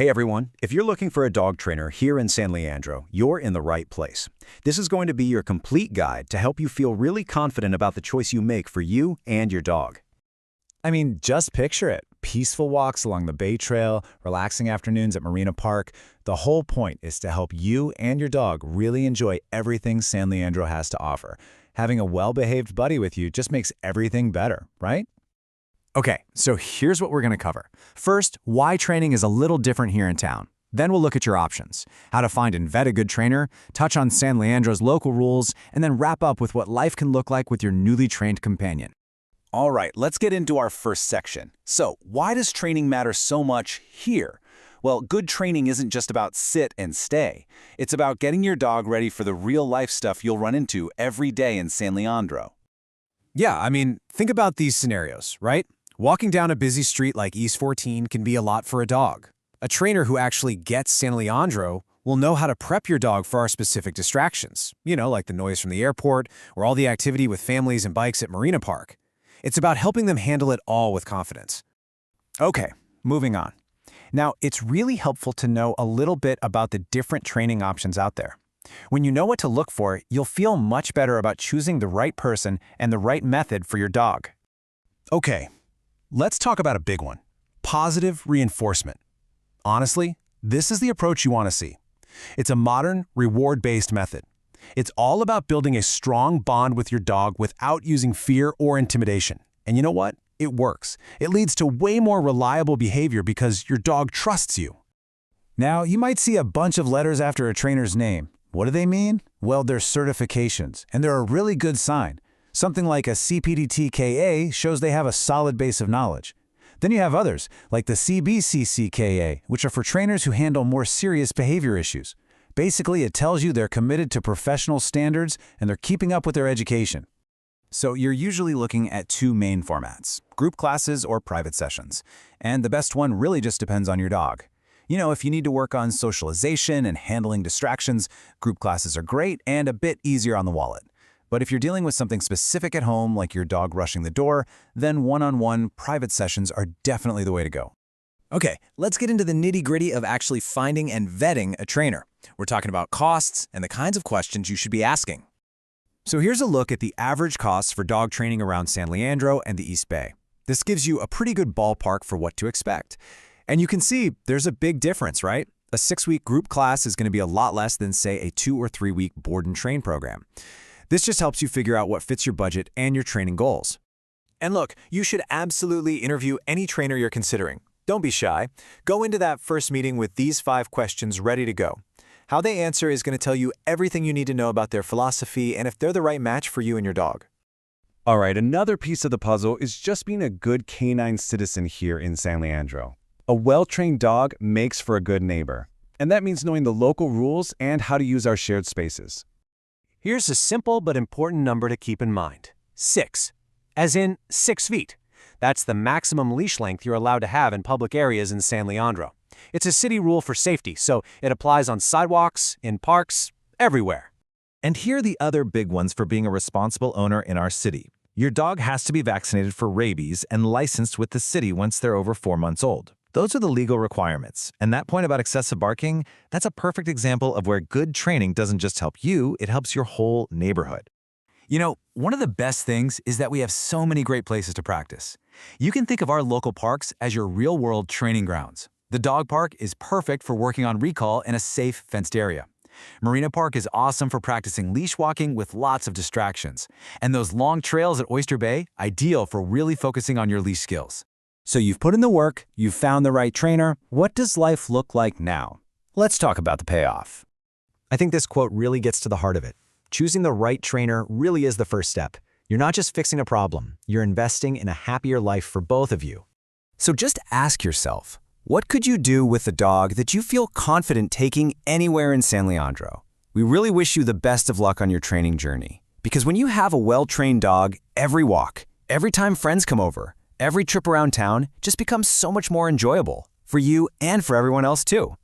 Hey everyone, if you're looking for a dog trainer here in San Leandro, you're in the right place. This is going to be your complete guide to help you feel really confident about the choice you make for you and your dog. I mean, just picture it. Peaceful walks along the Bay Trail, relaxing afternoons at Marina Park. The whole point is to help you and your dog really enjoy everything San Leandro has to offer. Having a well-behaved buddy with you just makes everything better, right? Okay, so here's what we're going to cover. First, why training is a little different here in town. Then we'll look at your options, how to find and vet a good trainer, touch on San Leandro's local rules, and then wrap up with what life can look like with your newly trained companion. All right, let's get into our first section. So, why does training matter so much here? Well, good training isn't just about sit and stay. It's about getting your dog ready for the real-life stuff you'll run into every day in San Leandro. Yeah, I mean, think about these scenarios, right? Walking down a busy street like East 14 can be a lot for a dog. A trainer who actually gets San Leandro will know how to prep your dog for our specific distractions, like the noise from the airport or all the activity with families and bikes at Marina Park. It's about helping them handle it all with confidence. Okay, moving on. Now, it's really helpful to know a little bit about the different training options out there. When you know what to look for, you'll feel much better about choosing the right person and the right method for your dog. Okay, let's talk about a big one: positive reinforcement. Honestly, this is the approach you want to see. It's a modern, reward-based method. It's all about building a strong bond with your dog without using fear or intimidation. And you know what? It works. It leads to way more reliable behavior because your dog trusts you. Now, you might see a bunch of letters after a trainer's name. What do they mean? Well, they're certifications, and they're a really good sign. Something like a CPDT-KA shows they have a solid base of knowledge. Then you have others, like the CBCC-KA, which are for trainers who handle more serious behavior issues. Basically, it tells you they're committed to professional standards and they're keeping up with their education. So you're usually looking at two main formats: group classes or private sessions. And the best one really just depends on your dog. If you need to work on socialization and handling distractions, group classes are great and a bit easier on the wallet. But if you're dealing with something specific at home, like your dog rushing the door, then one-on-one private sessions are definitely the way to go. Okay, let's get into the nitty-gritty of actually finding and vetting a trainer. We're talking about costs and the kinds of questions you should be asking. So here's a look at the average costs for dog training around San Leandro and the East Bay. This gives you a pretty good ballpark for what to expect. And you can see there's a big difference, right? A 6-week group class is going to be a lot less than, say, a 2- or 3-week board and train program. This just helps you figure out what fits your budget and your training goals. And look, you should absolutely interview any trainer you're considering. Don't be shy. Go into that first meeting with these 5 questions ready to go. How they answer is going to tell you everything you need to know about their philosophy and if they're the right match for you and your dog. All right, another piece of the puzzle is just being a good canine citizen here in San Leandro. A well-trained dog makes for a good neighbor, and that means knowing the local rules and how to use our shared spaces. Here's a simple but important number to keep in mind: 6, as in 6 feet. That's the maximum leash length you're allowed to have in public areas in San Leandro. It's a city rule for safety, so it applies on sidewalks, in parks, everywhere. And here are the other big ones for being a responsible owner in our city. Your dog has to be vaccinated for rabies and licensed with the city once they're over 4 months old. Those are the legal requirements. And that point about excessive barking, that's a perfect example of where good training doesn't just help you, it helps your whole neighborhood. One of the best things is that we have so many great places to practice. You can think of our local parks as your real-world training grounds. The dog park is perfect for working on recall in a safe, fenced area. Marina Park is awesome for practicing leash walking with lots of distractions. And those long trails at Oyster Bay, ideal for really focusing on your leash skills. So you've put in the work, you've found the right trainer. What does life look like now? Let's talk about the payoff. I think this quote really gets to the heart of it. Choosing the right trainer really is the first step. You're not just fixing a problem, you're investing in a happier life for both of you. So just ask yourself, what could you do with a dog that you feel confident taking anywhere in San Leandro? We really wish you the best of luck on your training journey. Because when you have a well-trained dog, every walk, every time friends come over, every trip around town just becomes so much more enjoyable for you and for everyone else too.